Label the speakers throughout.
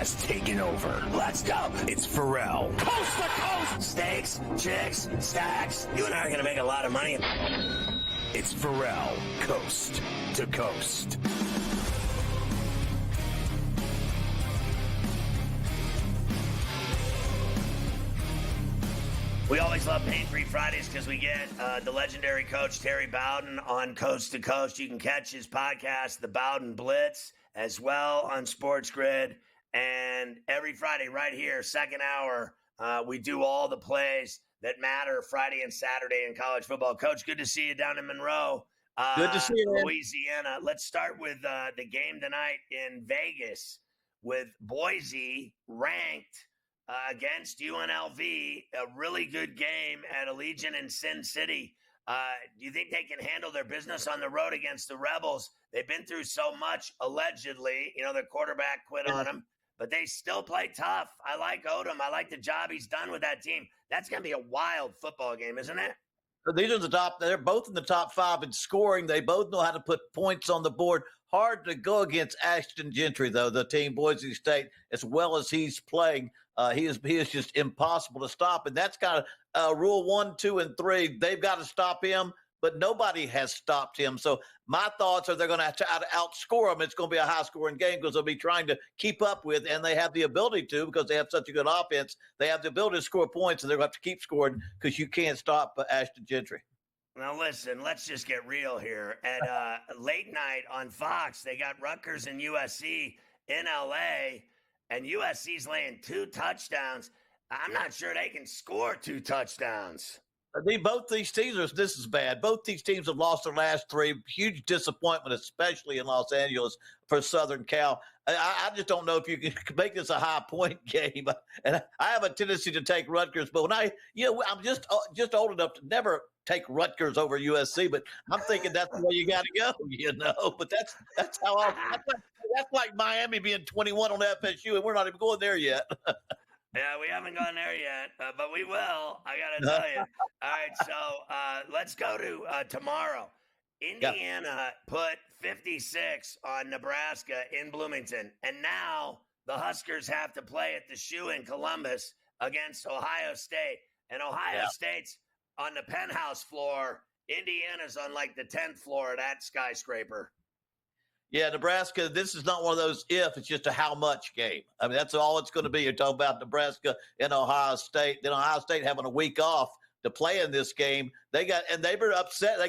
Speaker 1: has taken over. Let's go. It's Ferrall. Coast to coast. Steaks, chicks, stacks. You and I are going to make a lot of money. It's Ferrall, coast to coast.
Speaker 2: We always love Pain-Free Fridays because we get the legendary coach Terry Bowden on Coast to Coast. You can catch his podcast, The Bowden Blitz, as well on SportsGrid. And every Friday right here, second hour, we do all the plays that matter Friday and Saturday in college football. Coach, good to see you down in Monroe,
Speaker 3: good to see you, man.
Speaker 2: Louisiana. Let's start with the game tonight in Vegas with Boise ranked against UNLV, a really good game at Allegiant in Sin City. Do you think they can handle their business on the road against the Rebels? They've been through so much, allegedly. You know, their quarterback quit on them, but they still play tough. I like Odom. I like the job he's done with that team. That's going to be a wild football game, isn't it?
Speaker 3: These are the top. They're both in the top 5 in scoring. They both know how to put points on the board. Hard to go against Ashton Gentry, though, the team, Boise State, as well as he's playing. He is just impossible to stop. And that's got rule 1, 2, and 3. They've got to stop him, but nobody has stopped him. So my thoughts are they're going to have to outscore him. It's going to be a high-scoring game because they'll be trying to keep up with, and they have the ability to because they have such a good offense. They have the ability to score points, and they're going to have to keep scoring because you can't stop Ashton Gentry.
Speaker 2: Now, listen, let's just get real here. At late night on Fox, they got Rutgers and USC in L.A., and USC's laying 2 touchdowns. I'm not sure they can score 2 touchdowns.
Speaker 3: Both these teams this is bad. Both these teams have lost their last 3. Huge disappointment, especially in Los Angeles for Southern Cal. I just don't know if you can make this a high-point game. And I have a tendency to take Rutgers, but when I'm just old enough to never take Rutgers over USC, but I'm thinking that's the way you got to go, But that's how that's like Miami being 21 on FSU, and we're not even going there yet.
Speaker 2: Yeah, we haven't gone there yet, but we will. I got to tell you. All right, so let's go to tomorrow. Indiana put 56 on Nebraska in Bloomington, and now the Huskers have to play at the Shoe in Columbus against Ohio State. And Ohio State's on the penthouse floor. Indiana's on like the 10th floor of that skyscraper.
Speaker 3: Yeah, Nebraska, this is not one of those if, it's just a how much game. I mean, that's all it's going to be. You're talking about Nebraska and Ohio State. Then Ohio State having a week off to play in this game. They were upset.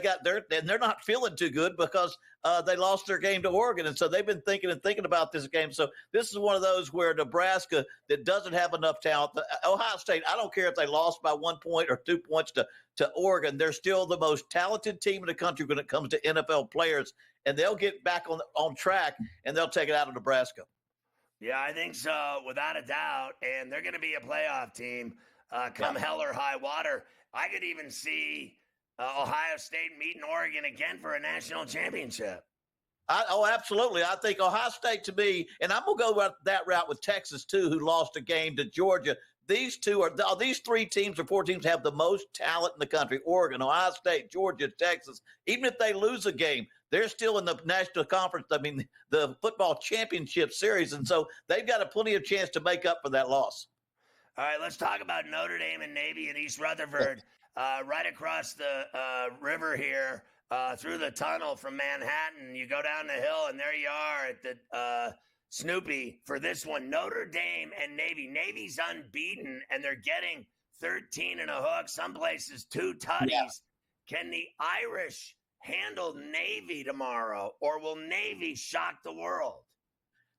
Speaker 3: They're not feeling too good because they lost their game to Oregon. And so they've been thinking about this game. So this is one of those where Nebraska that doesn't have enough talent. Ohio State, I don't care if they lost by 1 point or 2 points to Oregon. They're still the most talented team in the country when it comes to NFL players. And they'll get back on track, and they'll take it out of Nebraska.
Speaker 2: Yeah, I think so, without a doubt. And they're going to be a playoff team come hell or high water. I could even see Ohio State meeting Oregon again for a national championship.
Speaker 3: Absolutely. I think Ohio State to me, and I'm going to go that route with Texas, too, who lost a game to Georgia. These 3 teams or 4 teams have the most talent in the country. Oregon, Ohio State, Georgia, Texas. Even if they lose a game, they're still in the national conference. I mean, the football championship series. And so they've got plenty of chance to make up for that loss.
Speaker 2: All right, let's talk about Notre Dame and Navy in East Rutherford, right across the river here, through the tunnel from Manhattan. You go down the hill, and there you are at the Snoopy for this one. Notre Dame and Navy. Navy's unbeaten, and they're getting 13 and a hook. Some places 2 tutties. Yeah. Can the Irish handle Navy tomorrow, or will Navy shock the world?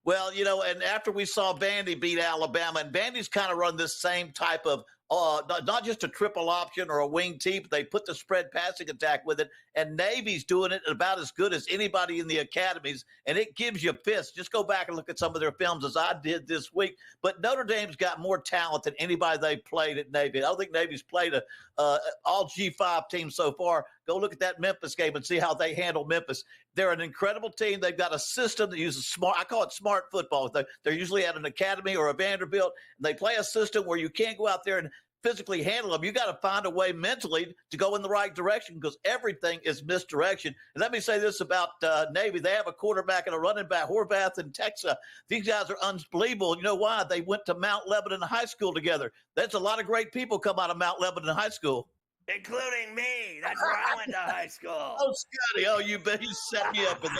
Speaker 3: Well, and after we saw Vandy beat Alabama, and Vandy's kind of run this same type of not just a triple option or a wing tee, but they put the spread passing attack with it, and Navy's doing it about as good as anybody in the academies, and it gives you fits. Just go back and look at some of their films as I did this week. But Notre Dame's got more talent than anybody they've played at Navy. I don't think Navy's played all G5 teams so far. Go look at that Memphis game and see how they handle Memphis. They're an incredible team. They've got a system that uses smart. I call it smart football. They're usually at an academy or a Vanderbilt, and they play a system where you can't go out there and physically handle them. You got to find a way mentally to go in the right direction because everything is misdirection. And let me say this about Navy. They have a quarterback and a running back, Horvath and Texa. These guys are unbelievable. You know why? They went to Mount Lebanon High School together. There's a lot of great people come out of Mount Lebanon High School.
Speaker 2: Including me. That's where I went to high school.
Speaker 3: Oh, Scotty. Oh, you set me up in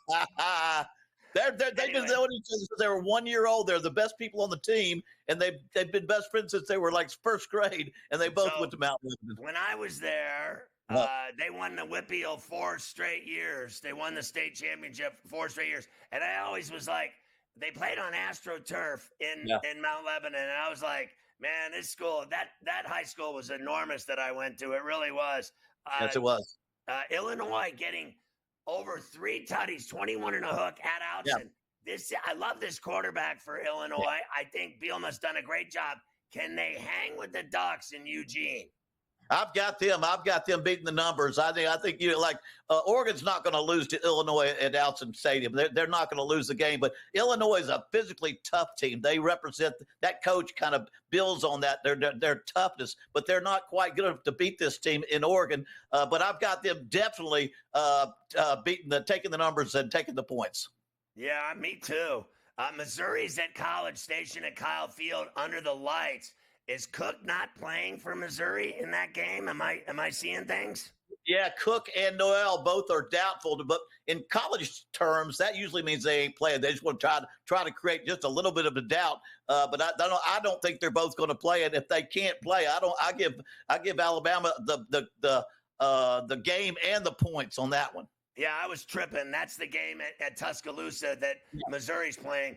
Speaker 3: that. They've been knowing each other since they were 1 year old. They're the best people on the team, and they've been best friends since they were like first grade, and they both went to Mount Lebanon.
Speaker 2: When I was there, they won the WPIAL 4 straight years. They won the state championship 4 straight years. And I always was like, they played on AstroTurf in Mount Lebanon, and I was like, man, this school, that high school was enormous that I went to. It really was.
Speaker 3: Yes, it was.
Speaker 2: Illinois getting over 3 tutties, 21 and a hook at Outson. Yeah. I love this quarterback for Illinois. Yeah. I think Bielema's done a great job. Can they hang with the Ducks in Eugene?
Speaker 3: I've got them beating the numbers. I think Oregon's not going to lose to Illinois at Outson Stadium. They're not going to lose the game. But Illinois is a physically tough team. They represent that coach kind of builds on that their toughness, but they're not quite good enough to beat this team in Oregon. But I've got them definitely taking the numbers and taking the points. Yeah,
Speaker 2: me too. Missouri's at College Station at Kyle Field under the lights. Is Cook not playing for Missouri in that game? Am I seeing things?
Speaker 3: Yeah, Cook and Noel both are doubtful. But in college terms, that usually means they ain't playing. They just want to try to create just a little bit of a doubt. But I don't think they're both going to play. And if they can't play, I give Alabama the game and the points on that one.
Speaker 2: Yeah, I was tripping. That's the game at Tuscaloosa that Missouri's playing.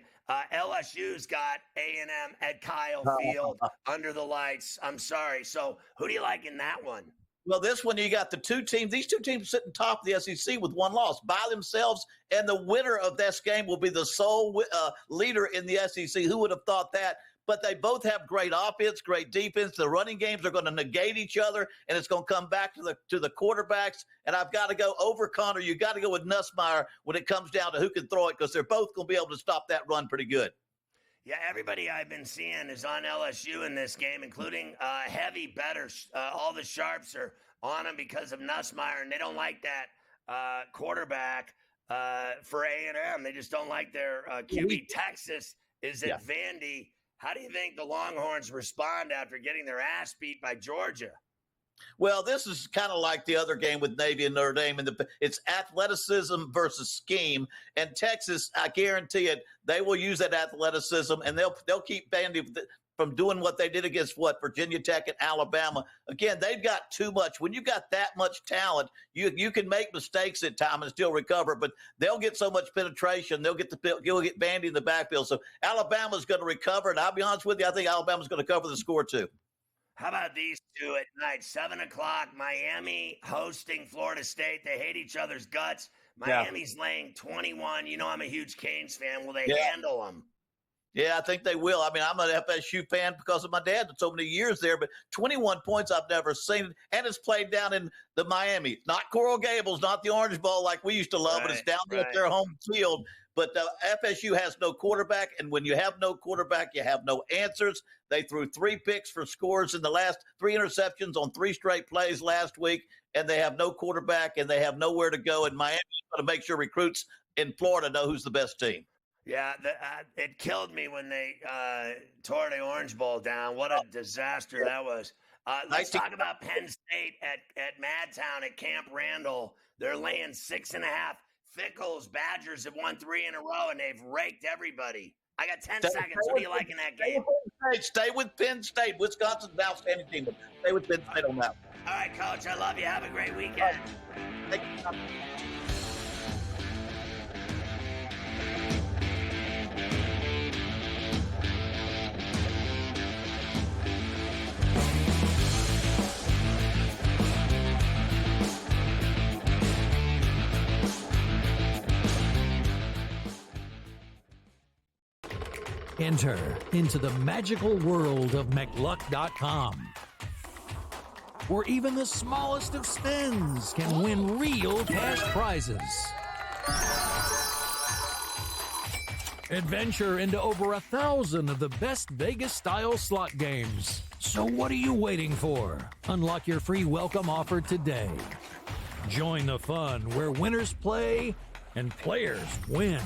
Speaker 2: LSU's got A&M at Kyle Field under the lights. I'm sorry. So who do you like in that one?
Speaker 3: Well, this one, you got the two teams. These two teams sitting top of the SEC with one loss by themselves, and the winner of this game will be the sole leader in the SEC. Who would have thought that? But they both have great offense, great defense. The running games are going to negate each other, and it's going to come back to the quarterbacks. And I've got to go over Connor. You got to go with Nussmeier when it comes down to who can throw it because they're both going to be able to stop that run pretty good.
Speaker 2: Yeah, everybody I've been seeing is on LSU in this game, including heavy bettors. All the sharps are on them because of Nussmeier, and they don't like that quarterback for A&M. They just don't like their QB. Texas is at Vandy. How do you think the Longhorns respond after getting their ass beat by Georgia?
Speaker 3: Well, this is kind of like the other game with Navy and Notre Dame, and it's athleticism versus scheme. And Texas, I guarantee it, they will use that athleticism, and they'll keep Vandy from doing what they did against Virginia Tech and Alabama. Again, they've got too much. When you got that much talent, you can make mistakes at times and still recover, but they'll get so much penetration. You'll get Vandy in the backfield. So Alabama's going to recover, and I'll be honest with you, I think Alabama's going to cover the score too.
Speaker 2: How about these two at night, 7 o'clock, Miami hosting Florida State. They hate each other's guts. Miami's laying 21. You know I'm a huge Canes fan. Will they handle them?
Speaker 3: Yeah, I think they will. I mean, I'm an FSU fan because of my dad. So many years there, but 21 points I've never seen. And it's played down in the Miami. Not Coral Gables, not the Orange Bowl like we used to love, but it's down there at their home field. But FSU has no quarterback, and when you have no quarterback, you have no answers. They threw 3 picks for scores in the last 3 interceptions on 3 straight plays last week, and they have no quarterback, and they have nowhere to go. And Miami's going to make sure recruits in Florida know who's the best team.
Speaker 2: Yeah, it killed me when they tore the Orange Bowl down. What a disaster that was. Let's talk about Penn State at Madtown at Camp Randall. They're laying 6.5. Fickles, Badgers have won 3 in a row, and they've raked everybody. I got 10 seconds. What do you like in that game?
Speaker 3: Stay with Penn State. Wisconsin's an outstanding team. Stay with Penn State on that.
Speaker 2: All right, Coach, I love you. Have a great weekend.
Speaker 3: Thank you.
Speaker 4: Enter into the magical world of McLuck.com, where even the smallest of spins can win real cash prizes. Adventure into over 1,000 of the best Vegas-style slot games. So what are you waiting for? Unlock your free welcome offer today. Join the fun where winners play and players win.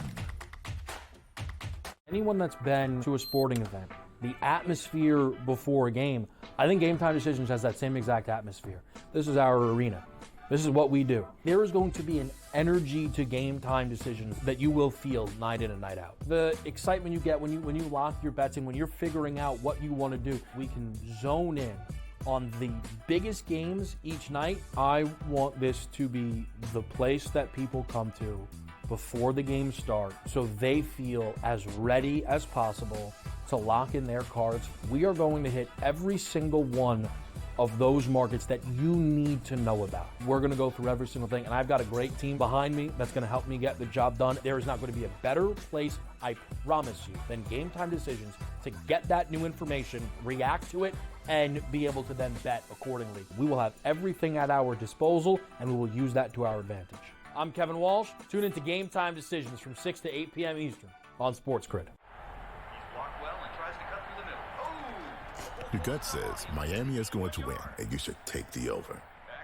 Speaker 5: Anyone that's been to a sporting event, the atmosphere before a game, I think Game Time Decisions has that same exact atmosphere. This is our arena. This is what we do. There is going to be an energy to Game Time Decisions that you will feel night in and night out. The excitement you get when you lock your bets in, when you're figuring out what you want to do, we can zone in on the biggest games each night. I want this to be the place that people come to before the games start so they feel as ready as possible to lock in their cards. We are going to hit every single one of those markets that you need to know about. We're going to go through every single thing, and I've got a great team behind me that's going to help me get the job done. There is not going to be a better place, I promise you, than Game Time Decisions to get that new information, react to it, and be able to then bet accordingly. We will have everything at our disposal, and we will use that to our advantage. I'm Kevin Walsh. Tune into Game Time Decisions from 6 to 8 p.m. Eastern on SportsGrid.
Speaker 6: Your gut says Miami is going to win, and you should take the over.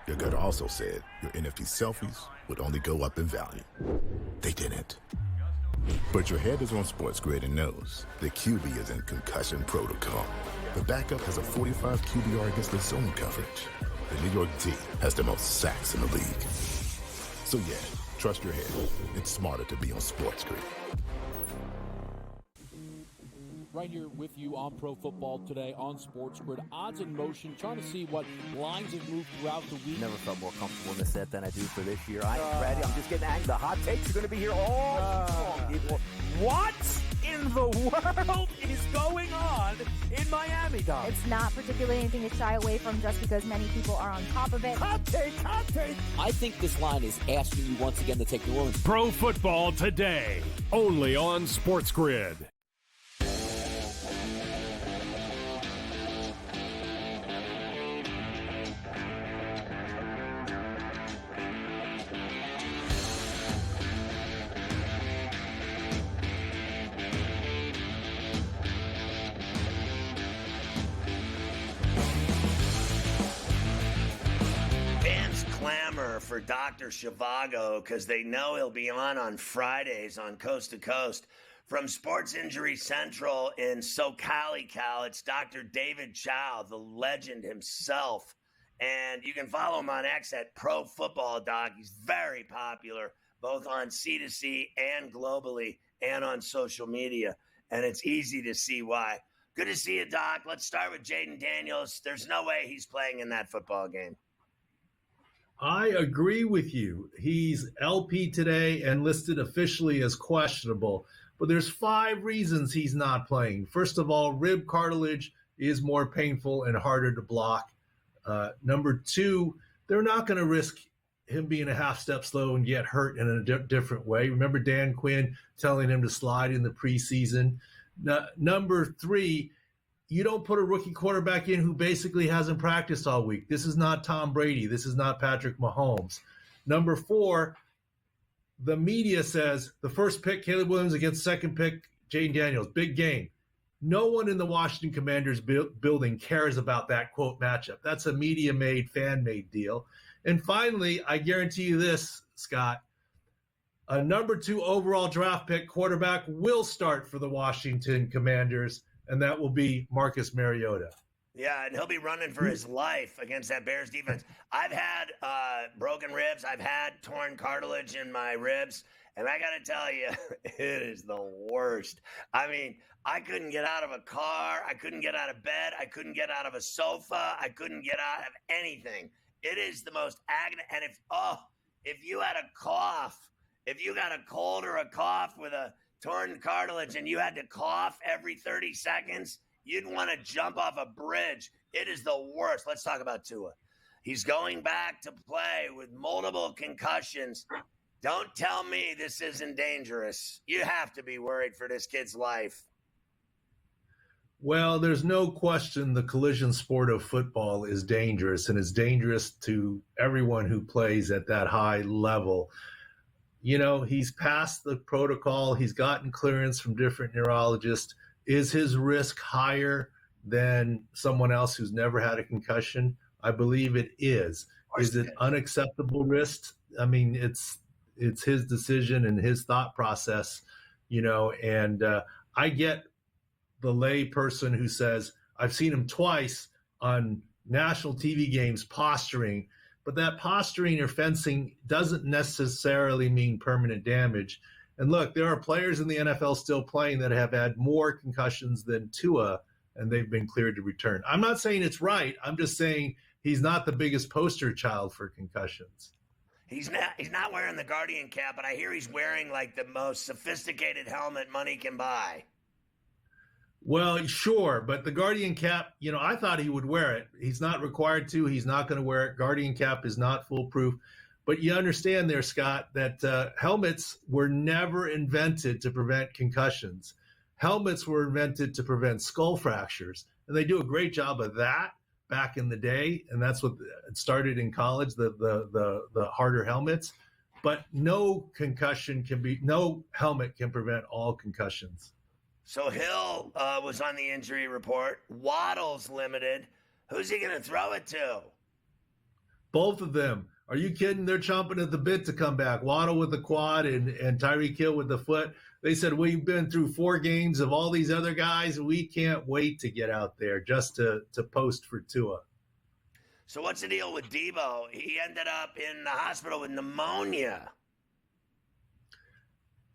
Speaker 6: Your gut also said your NFT selfies would only go up in value. They didn't. But your head is on SportsGrid and knows the QB is in concussion protocol. The backup has a 45 QBR against the zone coverage. The New York D has the most sacks in the league. So yeah, trust your head. It's smarter to be on SportsGrid.
Speaker 5: Right here with you on Pro Football Today on SportsGrid. Odds in motion, trying to see what lines have moved throughout the week.
Speaker 7: Never felt more comfortable in this set than I do for this year. I'm ready. I'm just getting angry. The hot takes are going to be here all long, people. What in the world is going on in Miami, Dom?
Speaker 8: It's not particularly anything to shy away from just because many people are on top of it.
Speaker 7: Hot take, hot take.
Speaker 9: I think this line is asking you once again to take New Orleans.
Speaker 10: Pro Football Today, only on SportsGrid.
Speaker 2: For Dr. Zhivago because they know he'll be on Fridays on Coast to Coast. From Sports Injury Central in SoCal, it's Dr. David Chow, the legend himself. And you can follow him on X at Pro Football Doc. He's very popular, both on C2C and globally and on social media. And it's easy to see why. Good to see you, Doc. Let's start with Jaden Daniels. There's no way he's playing in that football game.
Speaker 11: I agree with you. He's LP today and listed officially as questionable, but there's 5 reasons he's not playing. First of all, rib cartilage is more painful and harder to block. Number 2, they're not going to risk him being a half step slow and get hurt in a different way. Remember Dan Quinn telling him to slide in the preseason. Number 3, you don't put a rookie quarterback in who basically hasn't practiced all week. This is not Tom Brady. This is not Patrick Mahomes. Number 4, the media says the first pick, Caleb Williams, against second pick, Jaden Daniels. Big game. No one in the Washington Commanders building cares about that, quote, matchup. That's a media-made, fan-made deal. And finally, I guarantee you this, Scott, a number 2 overall draft pick quarterback will start for the Washington Commanders, and that will be Marcus Mariota.
Speaker 2: Yeah, and he'll be running for his life against that Bears defense. I've had broken ribs. I've had torn cartilage in my ribs. And I got to tell you, it is the worst. I mean, I couldn't get out of a car. I couldn't get out of bed. I couldn't get out of a sofa. I couldn't get out of anything. It is the most agony. And if you had a cough, if you got a cold or a cough with a torn cartilage and you had to cough every 30 seconds, you'd want to jump off a bridge. It is the worst. Let's talk about Tua. He's going back to play with multiple concussions. Don't tell me this isn't dangerous. You have to be worried for this kid's life.
Speaker 11: Well, there's no question the collision sport of football is dangerous, and it's dangerous to everyone who plays at that high level. You know, he's passed the protocol. He's gotten clearance from different neurologists. Is his risk higher than someone else who's never had a concussion? I believe it is. Is it unacceptable risk? I mean, it's his decision and his thought process, and I get the lay person who says, I've seen him twice on national TV games posturing, but that posturing or fencing doesn't necessarily mean permanent damage. And look, there are players in the NFL still playing that have had more concussions than Tua, and they've been cleared to return. I'm not saying it's right. I'm just saying he's not the biggest poster child for concussions.
Speaker 2: He's not wearing the Guardian cap, but I hear he's wearing like the most sophisticated helmet money can buy.
Speaker 11: Well, sure, but the Guardian cap, I thought he would wear it. He's not required to. He's not going to wear it. Guardian cap is not foolproof. But you understand there, Scott, that helmets were never invented to prevent concussions. Helmets were invented to prevent skull fractures, and they do a great job of that back in the day, and that's what it started in college, the harder helmets. But no helmet can prevent all concussions.
Speaker 2: So Hill was on the injury report. Waddle's limited. Who's he going to throw it to?
Speaker 11: Both of them. Are you kidding? They're chomping at the bit to come back. Waddle with the quad and Tyreek Hill with the foot. They said, we've been through 4 games of all these other guys. We can't wait to get out there just to post for Tua.
Speaker 2: So what's the deal with Debo? He ended up in the hospital with pneumonia.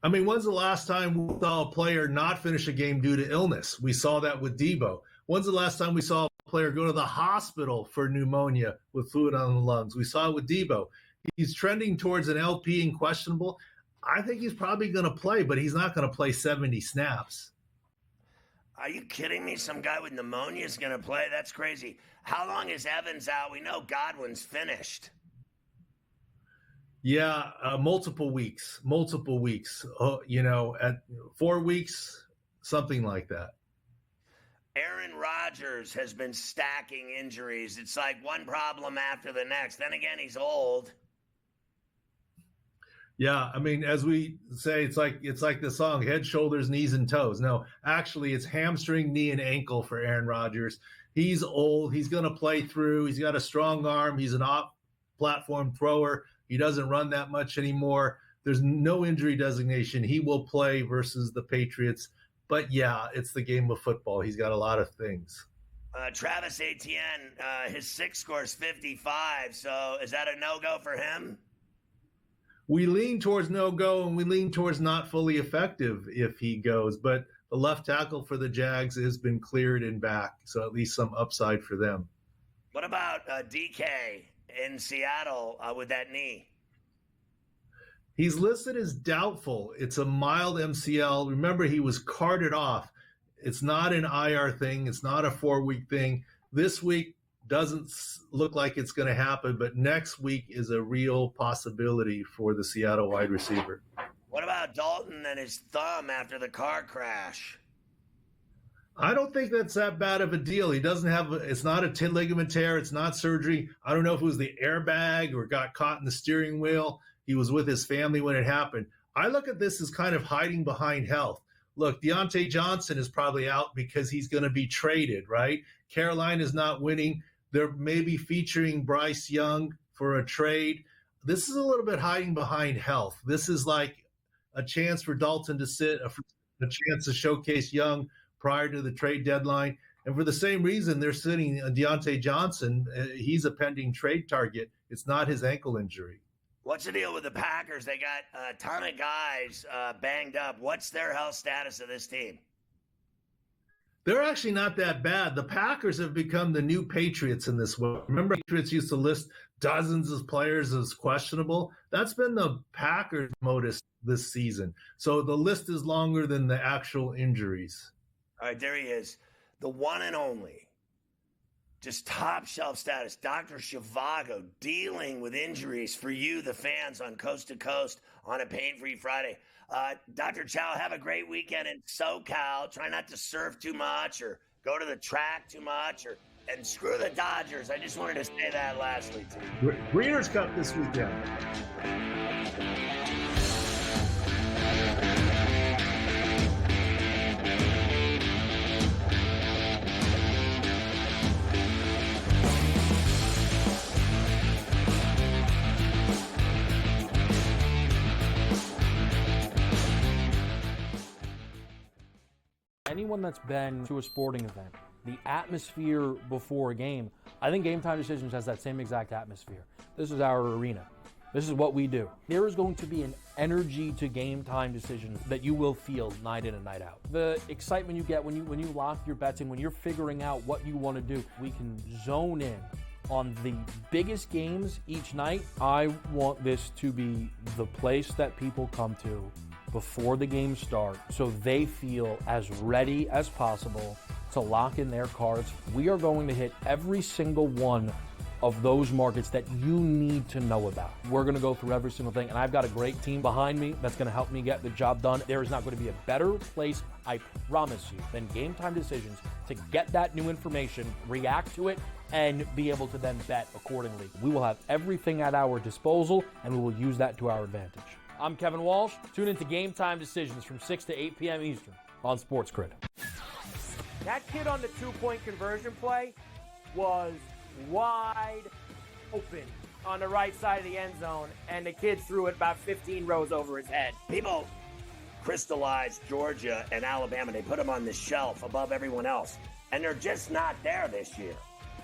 Speaker 11: I mean, when's the last time we saw a player not finish a game due to illness? We saw that with Debo. When's the last time we saw a player go to the hospital for pneumonia with fluid on the lungs? We saw it with Debo. He's trending towards an LP and questionable. I think he's probably going to play, but he's not going to play 70 snaps.
Speaker 2: Are you kidding me? Some guy with pneumonia is going to play? That's crazy. How long is Evans out? We know Godwin's finished.
Speaker 11: Yeah, multiple weeks, at 4 weeks, something like that.
Speaker 2: Aaron Rodgers has been stacking injuries. It's like one problem after the next. Then again, he's old.
Speaker 11: Yeah, I mean, as we say, it's like the song, head, shoulders, knees, and toes. No, actually, it's hamstring, knee, and ankle for Aaron Rodgers. He's old. He's going to play through. He's got a strong arm. He's an off-platform thrower. He doesn't run that much anymore. There's no injury designation. He will play versus the Patriots. But, yeah, it's the game of football. He's got a lot of things.
Speaker 2: Travis Etienne, his 6 score is 55. So is that a no-go for him?
Speaker 11: We lean towards no-go, and we lean towards not fully effective if he goes. But the left tackle for the Jags has been cleared and back, so at least some upside for them.
Speaker 2: What about DK in Seattle with that knee?
Speaker 11: He's listed as doubtful. It's a mild MCL. Remember, he was carted off. It's not an IR thing. It's not a 4-week thing. This week doesn't look like it's going to happen, but next week is a real possibility for the Seattle wide receiver.
Speaker 2: What about Dalton and his thumb after the car crash?
Speaker 11: I don't think that's that bad of a deal. He doesn't have, it's not a ligament tear. It's not surgery. I don't know if it was the airbag or got caught in the steering wheel. He was with his family when it happened. I look at this as kind of hiding behind health. Look, Deontay Johnson is probably out because he's going to be traded, right? Carolina's not winning. They're maybe featuring Bryce Young for a trade. This is a little bit hiding behind health. This is like a chance for Dalton to sit, a chance to showcase Young prior to the trade deadline. And for the same reason, they're sitting Deontay Johnson. He's a pending trade target. It's not his ankle injury.
Speaker 2: What's the deal with the Packers? They got a ton of guys banged up. What's their health status of this team?
Speaker 11: They're actually not that bad. The Packers have become the new Patriots in this way. Remember, Patriots used to list dozens of players as questionable? That's been the Packers' modus this season. So the list is longer than the actual injuries.
Speaker 2: All right, there he is. The one and only. Just top shelf status. Dr. Zhivago dealing with injuries for you, the fans, on Coast to Coast on a pain-free Friday. Dr. Chow, have a great weekend in SoCal. Try not to surf too much or go to the track too much and screw the Dodgers. I just wanted to say that lastly, too.
Speaker 11: Breeders' Cup this weekend.
Speaker 5: anyone that's been to a sporting event, the atmosphere before a game, I think Game Time Decisions has that same exact atmosphere. This is our arena. This is what we do. There is going to be an energy to Game Time Decisions that you will feel night in and night out. The excitement you get when you lock your bets in, when you're figuring out what you want to do, we can zone in on the biggest games each night. I want this to be the place that people come to before the games start so they feel as ready as possible to lock in their cards. We are going to hit every single one of those markets that you need to know about. We're going to go through every single thing, and I've got a great team behind me that's going to help me get the job done. There is not going to be a better place, I promise you, than Game Time Decisions to get that new information, react to it, and be able to then bet accordingly. We will have everything at our disposal, and we will use that to our advantage. I'm Kevin Walsh. Tune into Game Time Decisions from 6 to 8 p.m. Eastern on SportsGrid.
Speaker 7: That kid on the two-point conversion play was wide open on the right side of the end zone, and the kid threw it about 15 rows over his head.
Speaker 2: People crystallized Georgia and Alabama. They put them on the shelf above everyone else, and they're just not there this year.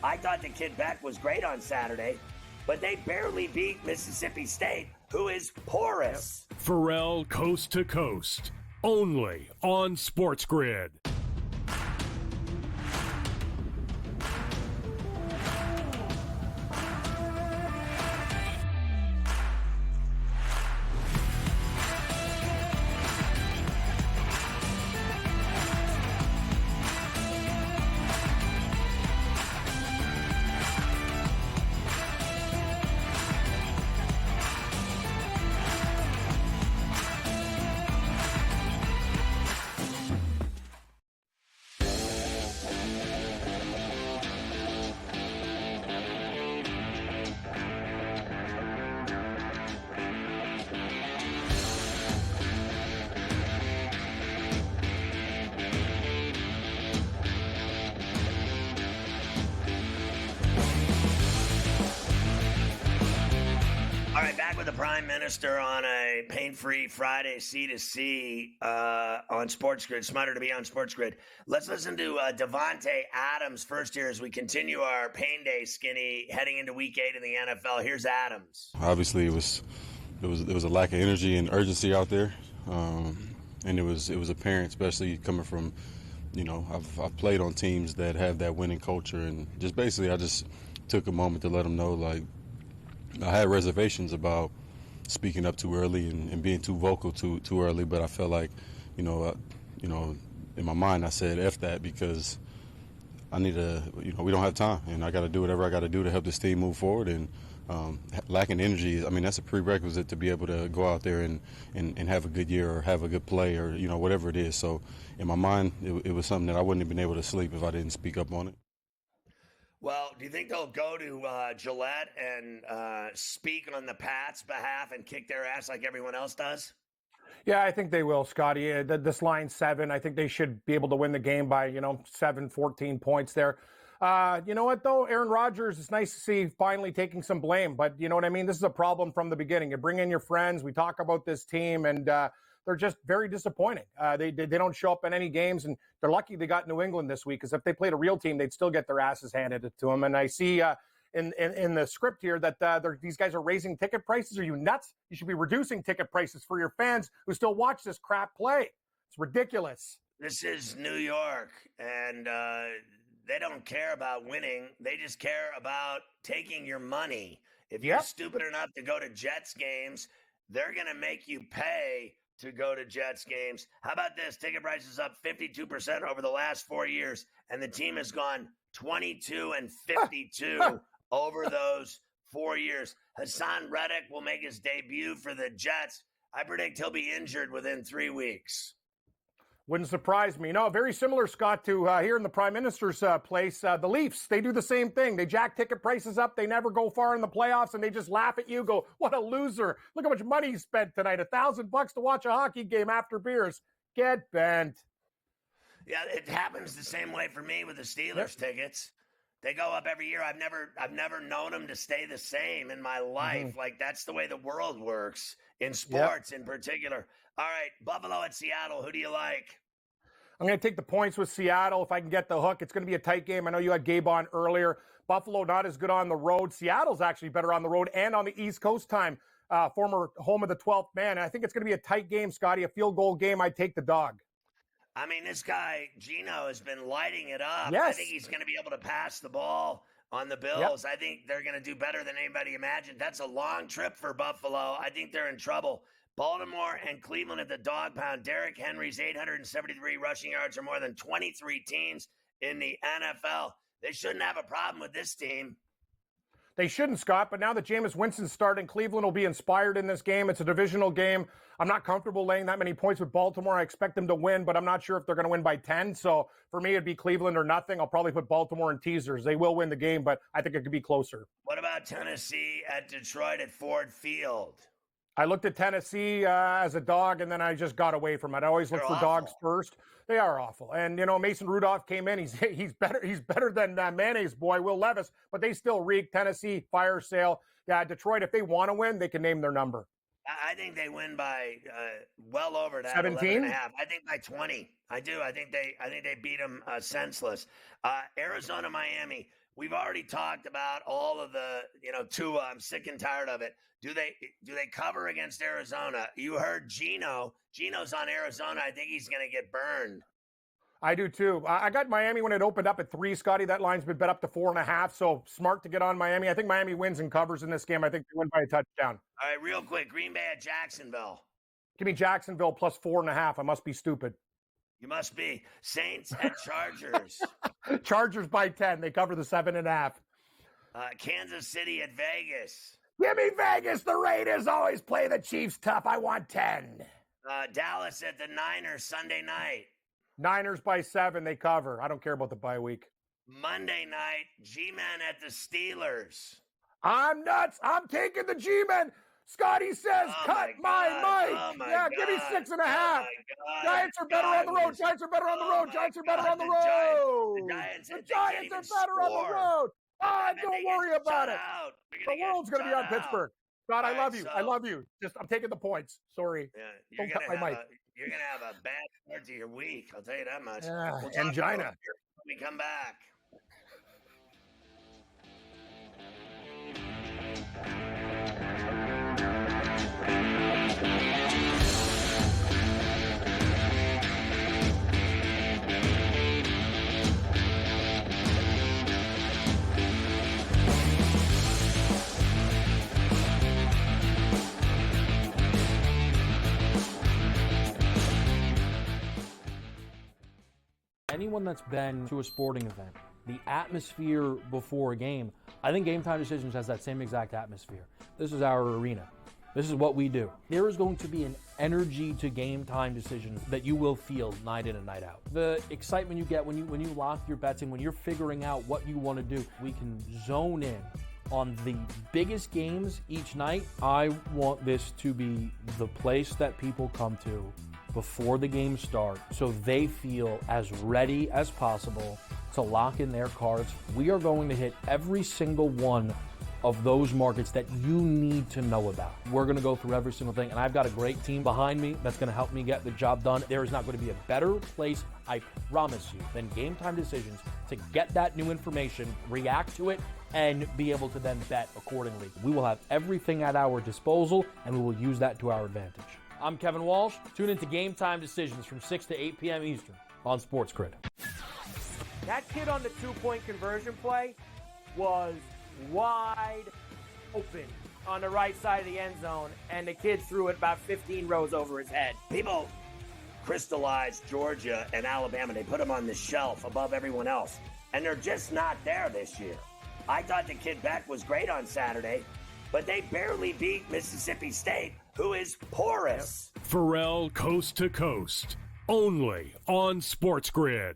Speaker 2: I thought the kid Beck was great on Saturday, but they barely beat Mississippi State, who is porous.
Speaker 10: Ferrall Coast to Coast, only on SportsGrid.
Speaker 2: All right, back with the Prime Minister on a pain-free Friday C2C on SportsGrid. Smarter to be on SportsGrid. Let's listen to Devontae Adams first here as we continue our pain day skinny heading into Week 8 in the NFL. Here's Adams.
Speaker 12: Obviously, it was a lack of energy and urgency out there, and it was apparent, especially coming from, I've played on teams that have that winning culture, and just basically I just took a moment to let them know, like, I had reservations about speaking up too early and being too vocal too early, but I felt like, in my mind I said F that because I need to, we don't have time, and I got to do whatever I got to do to help this team move forward. And lacking energy, that's a prerequisite to be able to go out there and have a good year or have a good play or, whatever it is. So in my mind, it was something that I wouldn't have been able to sleep if I didn't speak up on it.
Speaker 2: Well, do you think they'll go to Gillette and speak on the Pats' behalf and kick their ass like everyone else does?
Speaker 13: Yeah, I think they will, Scotty. This line's 7. I think they should be able to win the game by, 7, 14 points there. You know what, though? Aaron Rodgers, it's nice to see finally taking some blame. But you know what I mean? This is a problem from the beginning. You bring in your friends. We talk about this team, and they're just very disappointing. They don't show up in any games, and they're lucky they got New England this week, because if they played a real team, they'd still get their asses handed to them. And I see in the script here that these guys are raising ticket prices. Are you nuts? You should be reducing ticket prices for your fans who still watch this crap play. It's ridiculous.
Speaker 2: This is New York, and they don't care about winning. They just care about taking your money. If you're stupid enough to go to Jets games, they're going to make you pay to go to Jets games. How about this? Ticket prices up 52% over the last 4 years, and the team has gone 22-52 over those 4 years. Hassan Reddick will make his debut for the Jets. I predict he'll be injured within 3 weeks.
Speaker 13: Wouldn't surprise me. No, very similar, Scott, to here in the Prime Minister's place. The Leafs, they do the same thing. They jack ticket prices up. They never go far in the playoffs, and they just laugh at you, go, what a loser. Look how much money he spent tonight, $1,000 to watch a hockey game after beers. Get bent.
Speaker 2: Yeah, it happens the same way for me with the Steelers tickets. They go up every year. I've never known them to stay the same in my life.
Speaker 13: Mm-hmm.
Speaker 2: Like, that's the way the world works, in sports in particular. All right, Buffalo at Seattle. Who do you like?
Speaker 13: I'm going to take the points with Seattle if I can get the hook. It's going to be a tight game. I know you had Gabe on earlier. Buffalo not as good on the road. Seattle's actually better on the road and on the East Coast time. Former home of the 12th man. I think it's going to be a tight game, Scotty. A field goal game. I'd take the dog.
Speaker 2: I mean, this guy, Gino, has been lighting it up.
Speaker 13: Yes.
Speaker 2: I think he's going to be able to pass the ball on the Bills. Yep. I think they're going to do better than anybody imagined. That's a long trip for Buffalo. I think they're in trouble. Baltimore and Cleveland at the dog pound. Derrick Henry's 873 rushing yards are more than 23 teams in the NFL. They shouldn't have a problem with this team.
Speaker 13: They shouldn't, Scott, but now that Jameis Winston's starting, Cleveland will be inspired in this game. It's a divisional game. I'm not comfortable laying that many points with Baltimore. I expect them to win, but I'm not sure if they're going to win by 10. So for me, it'd be Cleveland or nothing. I'll probably put Baltimore in teasers. They will win the game, but I think it could be closer.
Speaker 2: What about Tennessee at Detroit at Ford Field?
Speaker 13: I looked at Tennessee as a dog, and then I just got away from it. I always look for dogs first. They are awful. And, Mason Rudolph came in. He's better than Mayonnaise boy, Will Levis, but they still reek. Tennessee, fire sale. Yeah, Detroit, if they want to win, they can name their number.
Speaker 2: I think they win by well over that.
Speaker 13: 17?
Speaker 2: I think by 20. I do. I think they beat them senseless. Arizona, Miami. We've already talked about all of the, Tua. I'm sick and tired of it. Do they cover against Arizona? You heard Gino. Gino's on Arizona. I think he's going to get burned.
Speaker 13: I do too. I got Miami when it opened up at 3, Scotty. That line's been bet up to 4.5. So smart to get on Miami. I think Miami wins and covers in this game. I think they win by a touchdown.
Speaker 2: All right, real quick. Green Bay at Jacksonville.
Speaker 13: Give me Jacksonville plus 4.5. I must be stupid.
Speaker 2: You must be. Saints at Chargers.
Speaker 13: Chargers by 10. They cover the 7.5.
Speaker 2: Kansas City at Vegas.
Speaker 13: Give me Vegas. The Raiders always play the Chiefs tough. I want 10.
Speaker 2: Dallas at the Niners Sunday night.
Speaker 13: Niners by 7. They cover. I don't care about the bye week.
Speaker 2: Monday night, G-Men at the Steelers.
Speaker 13: I'm nuts. I'm taking the G-Men. Scotty says, cut my mic. Yeah, give me 6.5. Giants are better on the road. Giants are better on the road. Giants are better on the road. The Giants are better on the road. Don't worry about it. The world's going to be on Pittsburgh. Scott, I love you. I love you. I'm taking the points. Sorry. Don't cut my mic.
Speaker 2: You're going to have a bad start to your week. I'll tell you that much.
Speaker 13: Angina.
Speaker 2: When we come back.
Speaker 5: Anyone that's been to a sporting event, the atmosphere before a game, I think Game Time Decisions has that same exact atmosphere. This is our arena. This is what we do. There is going to be an energy to Game Time Decisions that you will feel night in and night out. The excitement you get when you lock your bets in, when you're figuring out what you want to do, we can zone in on the biggest games each night. I want this to be the place that people come to before the games start so they feel as ready as possible to lock in their cards. We are going to hit every single one of those markets that you need to know about. We're going to go through every single thing, and I've got a great team behind me that's going to help me get the job done. There is not going to be a better place, I promise you, than Game Time Decisions to get that new information, react to it, and be able to then bet accordingly. We will have everything at our disposal, and we will use that to our advantage. I'm Kevin Walsh. Tune into Game Time Decisions from 6 to 8 p.m. Eastern on SportsGrid.
Speaker 7: That kid on the two-point conversion play was wide open on the right side of the end zone, and the kid threw it about 15 rows over his head.
Speaker 2: People crystallized Georgia and Alabama. They put them on the shelf above everyone else, and they're just not there this year. I thought the kid Beck was great on Saturday, but they barely beat Mississippi State, who is porous.
Speaker 10: Ferrall Coast to Coast, only on SportsGrid.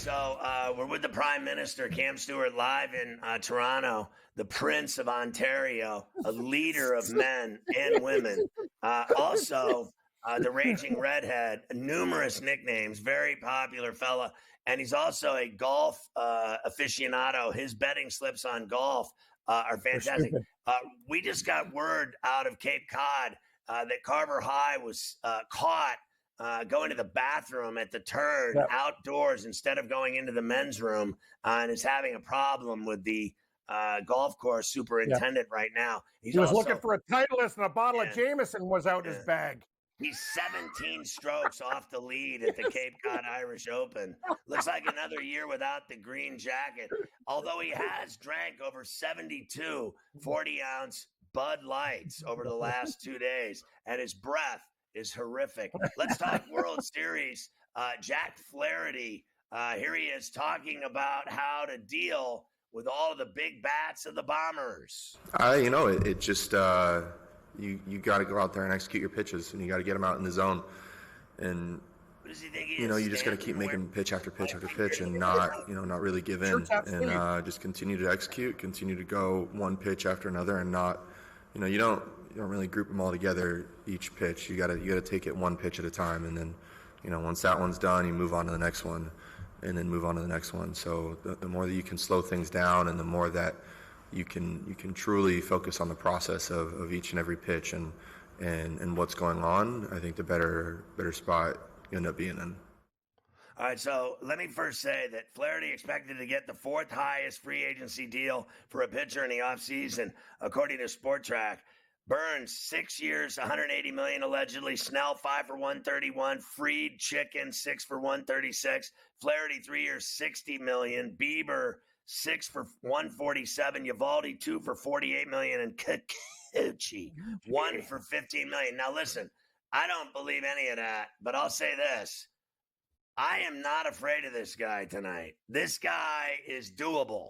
Speaker 2: so we're with the Prime Minister, Cam Stewart, live in Toronto, the Prince of Ontario, a leader of men and women. Also, the Raging Redhead, numerous nicknames, very popular fella. And he's also a golf aficionado. His betting slips on golf are fantastic. We just got word out of Cape Cod that Carver High was caught going to the bathroom at the turn outdoors instead of going into the men's room, and is having a problem with the golf course superintendent right now.
Speaker 13: He was looking for a Titleist, and a bottle of Jameson was out in his bag.
Speaker 2: He's 17 strokes off the lead at the Cape Cod Irish Open. Looks like another year without the green jacket, although he has drank over 72 40-ounce Bud Lights over the last 2 days, and his breath is horrific. Let's talk World Series. Jack Flaherty, here he is talking about how to deal with all of the big bats of the Bombers.
Speaker 14: It just you got to go out there and execute your pitches, and you got to get them out in the zone. And
Speaker 2: what does he think
Speaker 14: you just got to keep making pitch after pitch after pitch, and not really give in, and just continue to execute, continue to go one pitch after another, and not, you don't really group them all together each pitch. You got to take it one pitch at a time, and then once that one's done, you move on to the next one, and then move on to the next one. So the more that you can slow things down, and the more that you can truly focus on the process of each and every pitch and what's going on, I think the better spot you end up being in.
Speaker 2: All right, so let me first say that Flaherty expected to get the fourth highest free agency deal for a pitcher in the offseason, according to SportTrack. Burns, 6 years, $180 million allegedly. Snell, 5 for $131. Freed, Chicken, 6 for $136. Flaherty, 3 years, $60 million. Bieber, 6 for $147. Uvalde, 2 for $48 million. And Kikuchi, 1 for $15 million. Now listen, I don't believe any of that, but I'll say this. I am not afraid of this guy tonight. This guy is doable.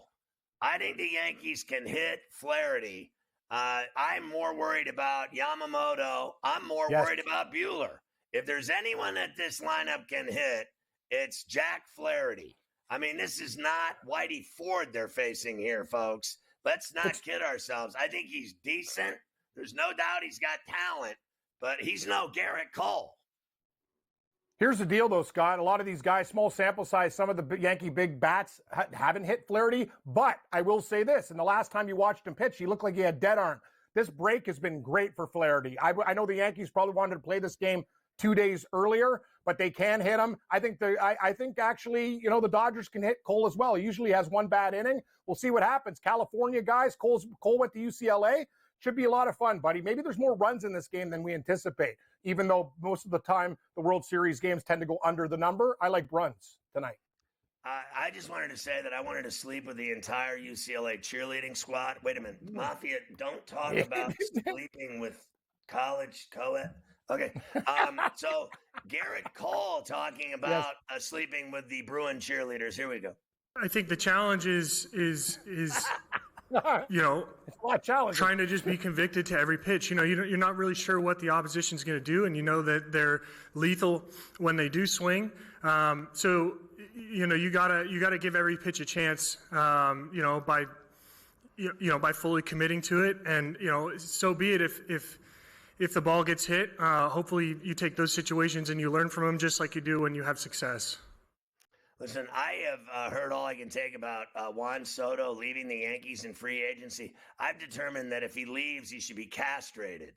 Speaker 2: I think the Yankees can hit Flaherty. I'm more worried about Yamamoto. I'm more worried about Buehler. If there's anyone that this lineup can hit, it's Jack Flaherty. I mean, this is not Whitey Ford they're facing here, folks. Let's not kid ourselves. I think he's decent. There's no doubt he's got talent, but he's no Garrett Cole.
Speaker 13: Here's the deal, though, Scott. A lot of these guys, small sample size, some of the Yankee big bats haven't hit Flaherty. But I will say this. And the last time you watched him pitch, he looked like he had dead arm. This break has been great for Flaherty. I know the Yankees probably wanted to play this game 2 days earlier, but they can hit him. I think actually, the Dodgers can hit Cole as well. He usually has one bad inning. We'll see what happens. California guys, Cole went to UCLA. Should be a lot of fun, buddy. Maybe there's more runs in this game than we anticipate, even though most of the time the World Series games tend to go under the number. I like runs tonight.
Speaker 2: I just wanted to say that I wanted to sleep with the entire UCLA cheerleading squad. Wait a minute. Mafia, don't talk about sleeping with college co-ed. Okay. So Garrett Cole talking about sleeping with the Bruin cheerleaders. Here we go.
Speaker 15: I think the challenge is it's a lot challenging. Trying to just be convicted to every pitch. You're not really sure what the opposition's going to do, and you know that they're lethal when they do swing. So you gotta give every pitch a chance. By fully committing to it, and so be it. If the ball gets hit, hopefully you take those situations and you learn from them, just like you do when you have success.
Speaker 2: Listen, I have heard all I can take about Juan Soto leaving the Yankees in free agency. I've determined that if he leaves, he should be castrated.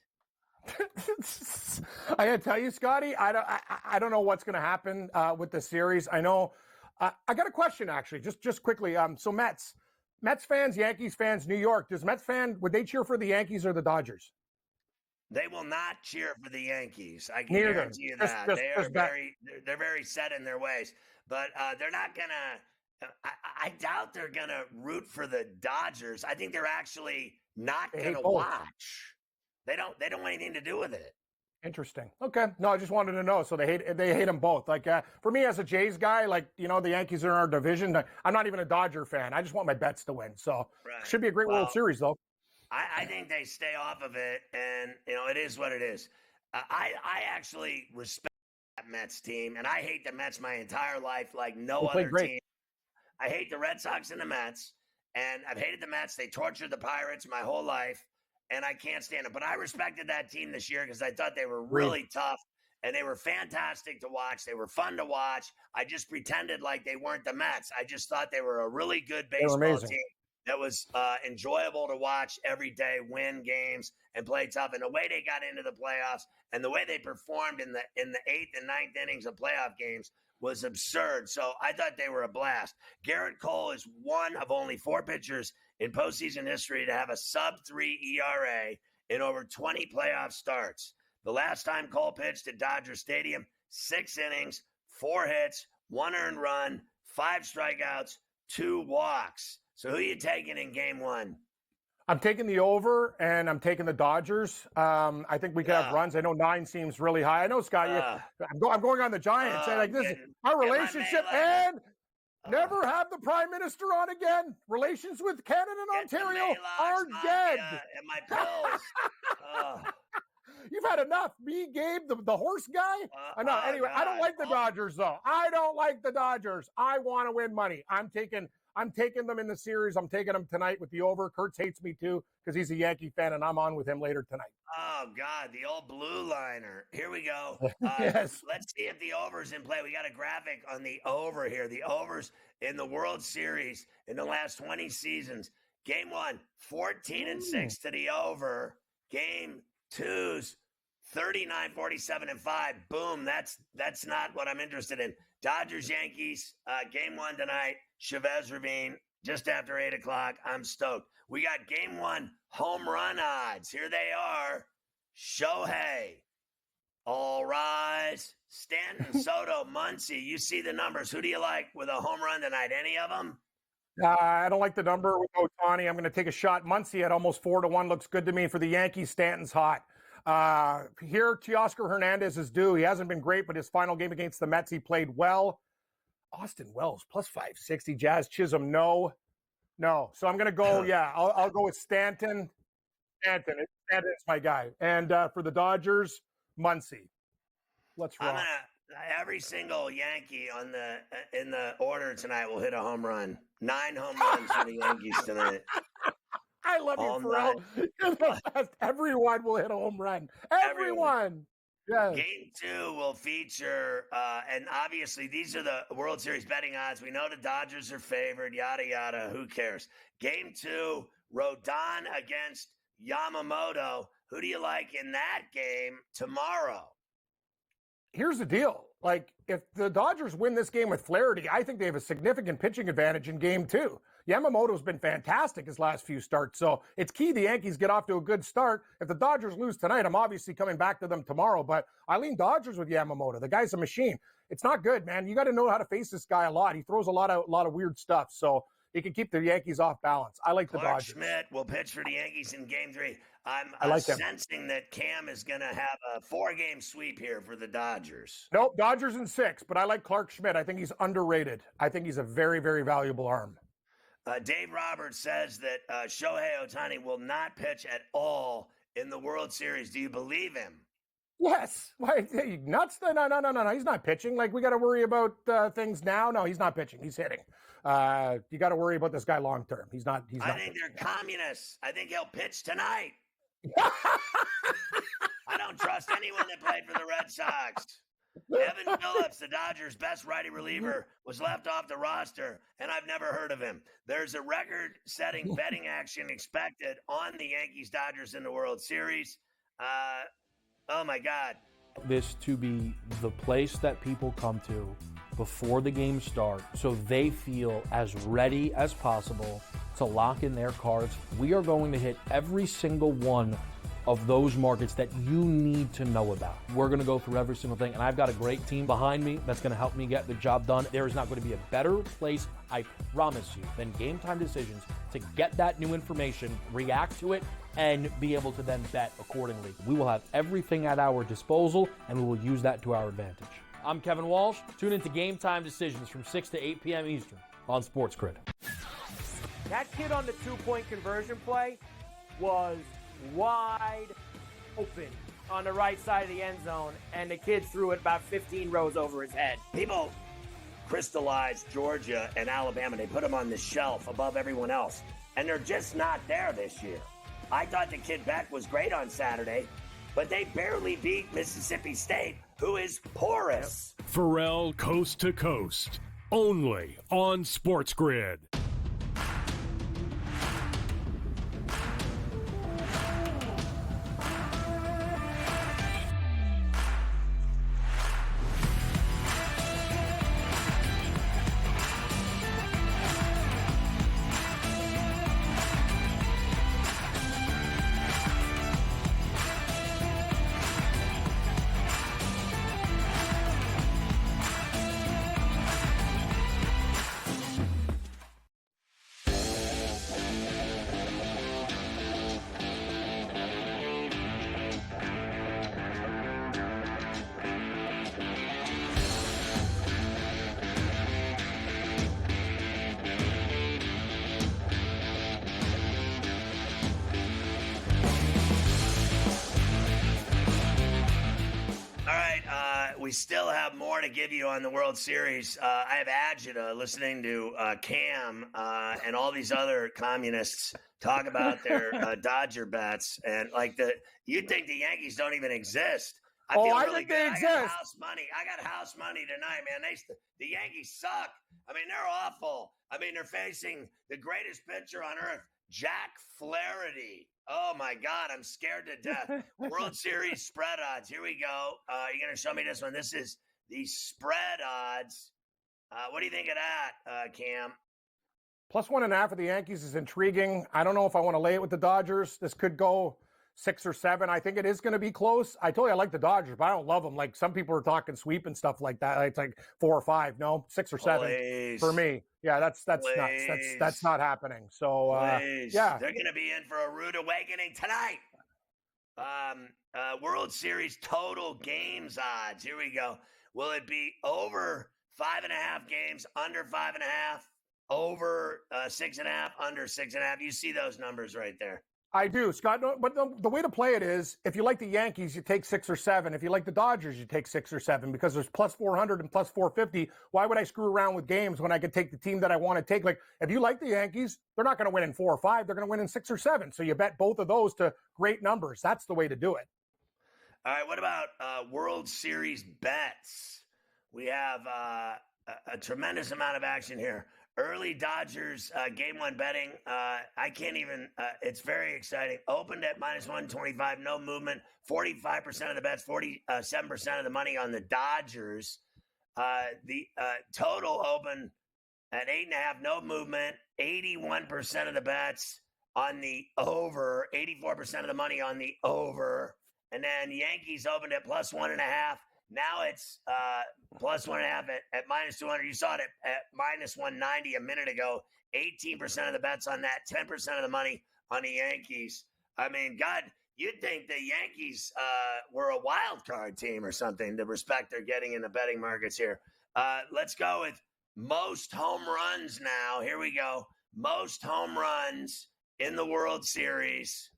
Speaker 13: I got to tell you, Scotty, I don't know what's going to happen with the series. I know. I got a question, actually, just quickly. So Mets fans, Yankees fans, New York, would they cheer for the Yankees or the Dodgers?
Speaker 2: They will not cheer for the Yankees. I can guarantee you that. They're very set in their ways. But they're not going to I doubt they're going to root for the Dodgers. I think they're actually not going to watch. They don't want anything to do with it.
Speaker 13: Interesting. Okay. No, I just wanted to know. So they hate them both. Like for me as a Jays guy, the Yankees are in our division. I'm not even a Dodger fan. I just want my bets to win. So it should be a great World Series though.
Speaker 2: I think they stay off of it, and it is what it is. I actually respect that Mets team, and I hate the Mets my entire life like no other team I hate the Red Sox and the Mets, and I've hated the Mets. They tortured the Pirates my whole life, and I can't stand it. But I respected that team this year because I thought they were really tough, and they were fantastic to watch. They were fun to watch. I just pretended like they weren't the Mets. I just thought they were a really good baseball team that was enjoyable to watch every day, win games, and play tough. And the way they got into the playoffs and the way they performed in the 8th and 9th innings of playoff games was absurd. So I thought they were a blast. Garrett Cole is one of only 4 pitchers in postseason history to have a sub-3 ERA in over 20 playoff starts. The last time Cole pitched at Dodger Stadium, 6 innings, 4 hits, 1 earned run, 5 strikeouts, 2 walks. So who are you taking in game 1?
Speaker 13: I'm taking the over, and I'm taking the Dodgers. I think we could have runs. I know 9 seems really high. I know, Scott, I'm going on the Giants. And like this, our relationship, and never have the Prime Minister on again. Relations with Canada and Ontario are dead.
Speaker 2: And my pills.
Speaker 13: You've had enough. Me, Gabe, the horse guy. Enough. Anyway, I don't like the Dodgers, though. I don't like the Dodgers. I want to win money. I'm taking them in the series. I'm taking them tonight with the over. Kurtz hates me too because he's a Yankee fan, and I'm on with him later tonight.
Speaker 2: Oh, God, the old blue liner. Here we go.
Speaker 13: Yes.
Speaker 2: Let's see if the over's in play. We got a graphic on the over here. The overs in the World Series in the last 20 seasons. Game 1, 14-6 to the over. Game 2's 39, 47, and 5. Boom. That's not what I'm interested in. Dodgers, Yankees, game 1 tonight. Chavez Ravine, just after 8 o'clock. I'm stoked. We got game 1 home run odds. Here they are. Shohei. All rise. Stanton, Soto, Muncy. You see the numbers. Who do you like with a home run tonight? Any of them?
Speaker 13: I don't like the number with Ohtani. I'm going to take a shot. Muncy at almost 4-1 looks good to me for the Yankees. Stanton's hot. Here, Teoscar Hernandez is due. He hasn't been great, but his final game against the Mets, he played well. Austin Wells, plus 560. Jazz Chisholm, no. So I'm going to go, I'll go with Stanton. Stanton's my guy. And for the Dodgers, Muncy. Let's rock.
Speaker 2: Every single Yankee in the order tonight will hit a home run. 9 home runs for the Yankees tonight.
Speaker 13: I love you, Ferrall. You're the best. Everyone will hit a home run. Everyone. Yes.
Speaker 2: Game 2 will feature, and obviously these are the World Series betting odds. We know the Dodgers are favored, yada, yada. Who cares? Game 2, Rodon against Yamamoto. Who do you like in that game tomorrow?
Speaker 13: Here's the deal. Like, if the Dodgers win this game with Flaherty, I think they have a significant pitching advantage in game 2. Yamamoto's been fantastic his last few starts, so it's key the Yankees get off to a good start. If the Dodgers lose tonight, I'm obviously coming back to them tomorrow, but I lean Dodgers with Yamamoto. The guy's a machine. It's not good, man. You got to know how to face this guy a lot. He throws a lot of weird stuff, so he can keep the Yankees off balance. I like the Dodgers.
Speaker 2: Schmidt will pitch for the Yankees in game 3. I'm sensing that Cam is going to have a 4-game sweep here for the Dodgers.
Speaker 13: Nope, Dodgers in 6, but I like Clark Schmidt. I think he's underrated. I think he's a very, very valuable arm.
Speaker 2: Dave Roberts says that Shohei Ohtani will not pitch at all in the World Series. Do you believe him?
Speaker 13: Yes. Why, are you nuts? No. He's not pitching. Like, we got to worry about things now. No, he's not pitching. He's hitting. You got to worry about this guy long term. He's not.
Speaker 2: I think they're communists. I think he'll pitch tonight. I don't trust anyone that played for the Red Sox. Evan Phillips, the Dodgers' best righty reliever, was left off the roster, and I've never heard of him. There's a record-setting betting action expected on the Yankees-Dodgers in the World Series. Oh, my God.
Speaker 5: This to be the place that people come to before the game starts so they feel as ready as possible to lock in their cards. We are going to hit every single one of those markets that you need to know about. We're going to go through every single thing, and I've got a great team behind me that's going to help me get the job done. There is not going to be a better place, I promise you, than Game Time Decisions to get that new information, react to it, and be able to then bet accordingly. We will have everything at our disposal, and we will use that to our advantage. I'm Kevin Walsh. Tune into Game Time Decisions from 6 to 8 p.m. Eastern on SportsGrid.
Speaker 7: That kid on the 2-point conversion play was wide open on the right side of the end zone, and the kid threw it about 15 rows over his head.
Speaker 2: People crystallized Georgia and Alabama. They put them on the shelf above everyone else. And they're just not there this year. I thought the kid Beck was great on Saturday, but they barely beat Mississippi State, who is porous.
Speaker 10: Ferrall Coast to Coast, only on SportsGrid.
Speaker 2: We still have more to give you on the World Series. I have Agita listening to Cam and all these other communists talk about their Dodger bets, and you'd think the Yankees don't even exist. I feel really
Speaker 13: think
Speaker 2: good.
Speaker 13: they exist.
Speaker 2: I got house money tonight, man. The Yankees suck. I mean, they're awful. I mean, they're facing the greatest pitcher on earth, Jack Flaherty. Oh, my God. I'm scared to death. World Series spread odds. Here we go. You're going to show me this one. This is the spread odds. What do you think of that, Cam?
Speaker 13: Plus 1.5 for the Yankees is intriguing. I don't know if I want to lay it with the Dodgers. This could go 6 or 7. I think it is going to be close. I told you I like the Dodgers, but I don't love them. Like some people are talking sweep and stuff like that. It's like 4 or 5. No, 6 or 7 for me. Yeah, that's nuts. That's not happening. So yeah,
Speaker 2: they're going to be in for a rude awakening tonight. World Series total games odds. Here we go. Will it be over 5.5 games, under 5.5, over 6.5, under 6.5? You see those numbers right there.
Speaker 13: I do, Scott. But the way to play it is, if you like the Yankees, you take 6 or 7. If you like the Dodgers, you take 6 or 7 because there's plus 400 and plus 450. Why would I screw around with games when I could take the team that I want to take? Like, if you like the Yankees, they're not going to win in 4 or 5. They're going to win in 6 or 7. So you bet both of those to great numbers. That's the way to do it.
Speaker 2: All right. What about World Series bets? We have a tremendous amount of action here. Early Dodgers game 1 betting. I can't even. It's very exciting. Opened at minus 125, no movement. 45% of the bets, 47% of the money on the Dodgers. The total opened at 8.5, no movement. 81% of the bets on the over. 84% of the money on the over. And then Yankees opened at plus 1.5. Now it's plus 1.5 at minus 200. You saw it at minus 190 a minute ago. 18% of the bets on that, 10% of the money on the Yankees. I mean, God, you'd think the Yankees were a wild card team or something, the respect they're getting in the betting markets here. Let's go with most home runs now. Here we go. Most home runs in the World Series.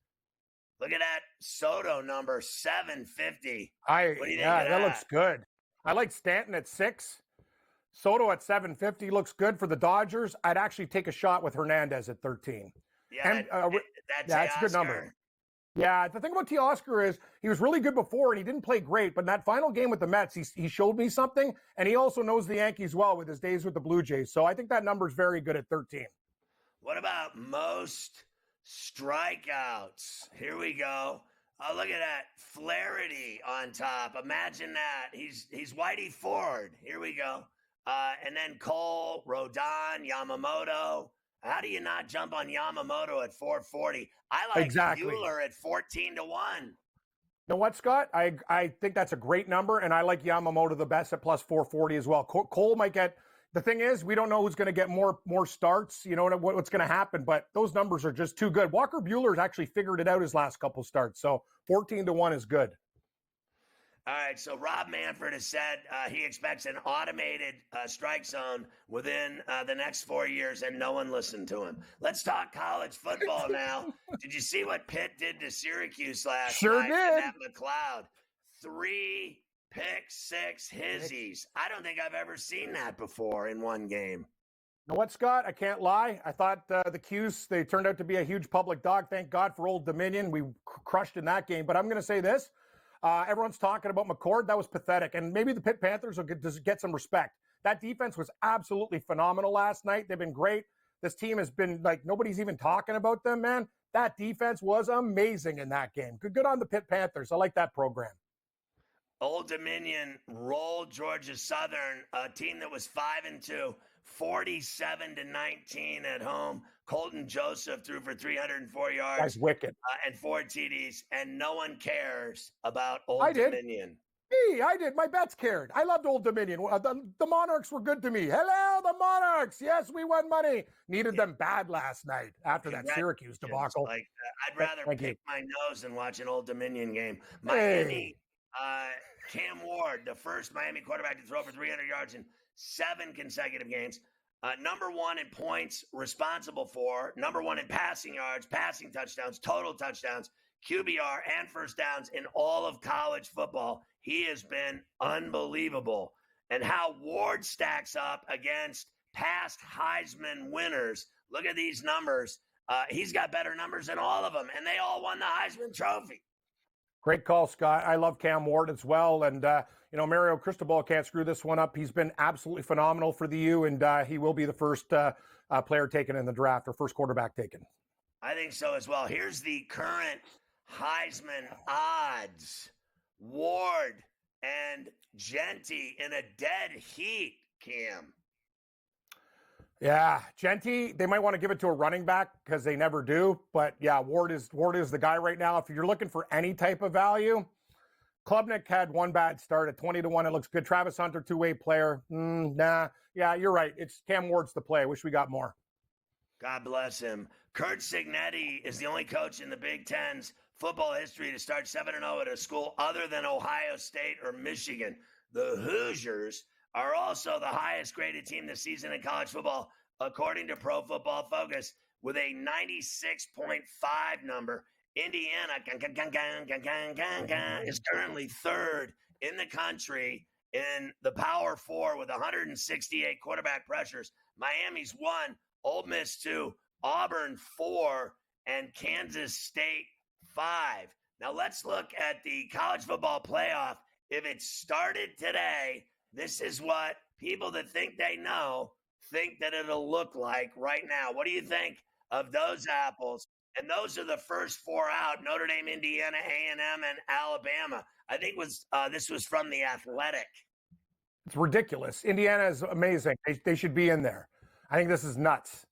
Speaker 2: Look at that Soto number, 750. What do you think of
Speaker 13: that looks good. I like Stanton at 6. Soto at 750 looks good for the Dodgers. I'd actually take a shot with Hernandez at 13.
Speaker 2: Yeah,
Speaker 13: that's a good number. Yeah, the thing about Teoscar is he was really good before and he didn't play great, but in that final game with the Mets, he showed me something, and he also knows the Yankees well with his days with the Blue Jays. So I think that number is very good at 13.
Speaker 2: What about most strikeouts? Here we go. Oh, look at that. Flaherty on top. Imagine that. He's Whitey Ford. Here we go. And then Cole, Rodon, Yamamoto. How do you not jump on Yamamoto at 440? I like Buehler at 14-1.
Speaker 13: You know what, Scott? I think that's a great number, and I like Yamamoto the best at plus 440 as well. Cole might get. The thing is, we don't know who's going to get more starts, you know, what's going to happen, but those numbers are just too good. Walker Buehler's actually figured it out his last couple starts, so 14-1 is good.
Speaker 2: All right, so Rob Manfred has said he expects an automated strike zone within the next 4 years, and no one listened to him. Let's talk college football now. Did you see what Pitt did to Syracuse last night?
Speaker 13: Sure did.
Speaker 2: At McLeod. 3 pick six hizzies. I don't think I've ever seen that before in one game.
Speaker 13: You know what, Scott? I can't lie. I thought the Qs, they turned out to be a huge public dog. Thank God for Old Dominion. We crushed in that game. But I'm going to say this. Everyone's talking about McCord. That was pathetic. And maybe the Pitt Panthers will get some respect. That defense was absolutely phenomenal last night. They've been great. This team has been like, nobody's even talking about them, man. That defense was amazing in that game. Good on the Pitt Panthers. I like that program.
Speaker 2: Old Dominion rolled Georgia Southern, a team that was 5-2, 47-19 at home. Colton Joseph threw for 304 yards.
Speaker 13: That's wicked.
Speaker 2: And 4 TDs, and no one cares about Old Dominion.
Speaker 13: I did. My bets cared. I loved Old Dominion. The Monarchs were good to me. Hello, the Monarchs. Yes, we won money. Needed them bad last night after that Syracuse debacle.
Speaker 2: I'd rather pick my nose than watch an Old Dominion game. Miami, Cam Ward, the first Miami quarterback to throw for 300 yards in 7 consecutive games. Number 1 in points, responsible for. Number 1 in passing yards, passing touchdowns, total touchdowns, QBR, and first downs in all of college football. He has been unbelievable. And how Ward stacks up against past Heisman winners. Look at these numbers. He's got better numbers than all of them, and they all won the Heisman Trophy.
Speaker 13: Great call, Scott. I love Cam Ward as well. And, Mario Cristobal can't screw this one up. He's been absolutely phenomenal for the U, and he will be the first player taken in the draft, or first quarterback taken.
Speaker 2: I think so as well. Here's the current Heisman odds. Ward and Genty in a dead heat, Cam.
Speaker 13: Yeah, Genty, they might want to give it to a running back because they never do. But yeah, Ward is the guy right now. If you're looking for any type of value, Klubnik had one bad start at 20-1. It looks good. Travis Hunter, two-way player. Nah. Yeah, you're right. It's Cam Ward's the play. I wish we got more.
Speaker 2: God bless him. Kurt Cignetti is the only coach in the Big Ten's football history to start 7-0 at a school other than Ohio State or Michigan. The Hoosiers are also the highest graded team this season in college football, according to Pro Football Focus, with a 96.5 number. Indiana is currently third in the country in the Power 4 with 168 quarterback pressures. Miami's 1, Ole Miss 2, Auburn 4, and Kansas State 5. Now let's look at the college football playoff. If it started today, this is what people that think they know think that it'll look like right now. What do you think of those apples? And those are the first 4 out: Notre Dame, Indiana, A&M, and Alabama. I think this was from The Athletic.
Speaker 13: It's ridiculous. Indiana is amazing. They should be in there. I think this is nuts.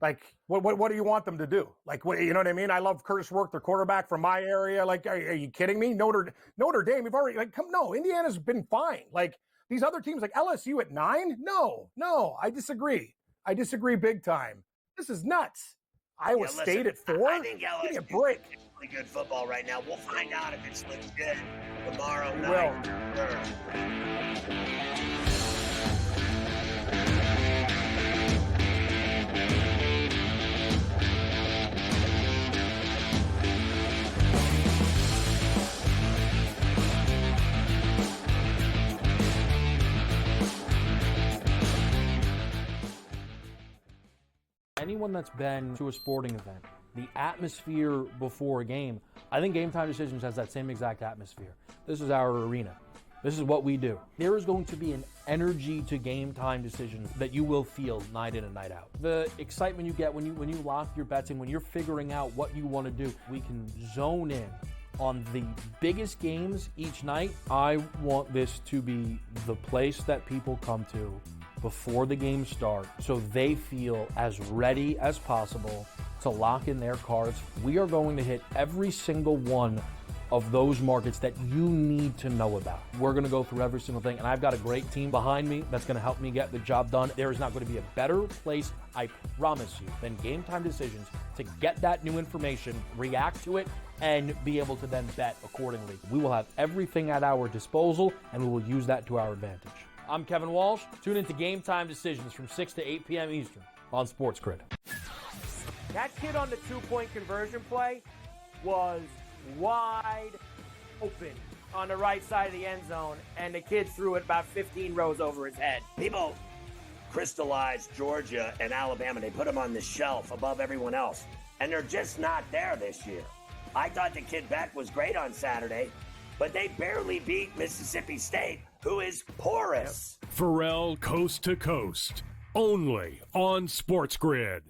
Speaker 13: Like, what do you want them to do? Like, you know what I mean? I love Curtis Rourke, their quarterback from my area. Like, are you kidding me? Notre Dame, you've already, Indiana's been fine. Like, these other teams, like LSU at 9? No, I disagree. I disagree big time. This is nuts. Iowa State at 4?
Speaker 2: I think LSU is really good football right now. We'll find out if it's legit tomorrow night.
Speaker 5: Anyone that's been to a sporting event, the atmosphere before a game, I think Game Time Decisions has that same exact atmosphere. This is our arena. This is what we do. There is going to be an energy to Game Time Decisions that you will feel night in and night out. The excitement you get when you lock your bets in, when you're figuring out what you want to do, we can zone in on the biggest games each night. I want this to be the place that people come to before the games start so they feel as ready as possible to lock in their cards. We are going to hit every single one of those markets that you need to know about. We're going to go through every single thing, and I've got a great team behind me that's going to help me get the job done. There is not going to be a better place, I promise you, than Game Time Decisions to get that new information, react to it, and be able to then bet accordingly. We will have everything at our disposal, and we will use that to our advantage. I'm Kevin Walsh. Tune into Game Time Decisions from 6 to 8 p.m. Eastern on SportsGrid.
Speaker 7: That kid on the 2-point conversion play was wide open. on the right side of the end zone, and the kid threw it about 15 rows over his head.
Speaker 2: People crystallized Georgia and Alabama. They put them on the shelf above everyone else, and they're just not there this year. I thought the kid Beck was great on Saturday, but they barely beat Mississippi State, who is porous.
Speaker 10: Ferrall Coast to Coast, only on SportsGrid.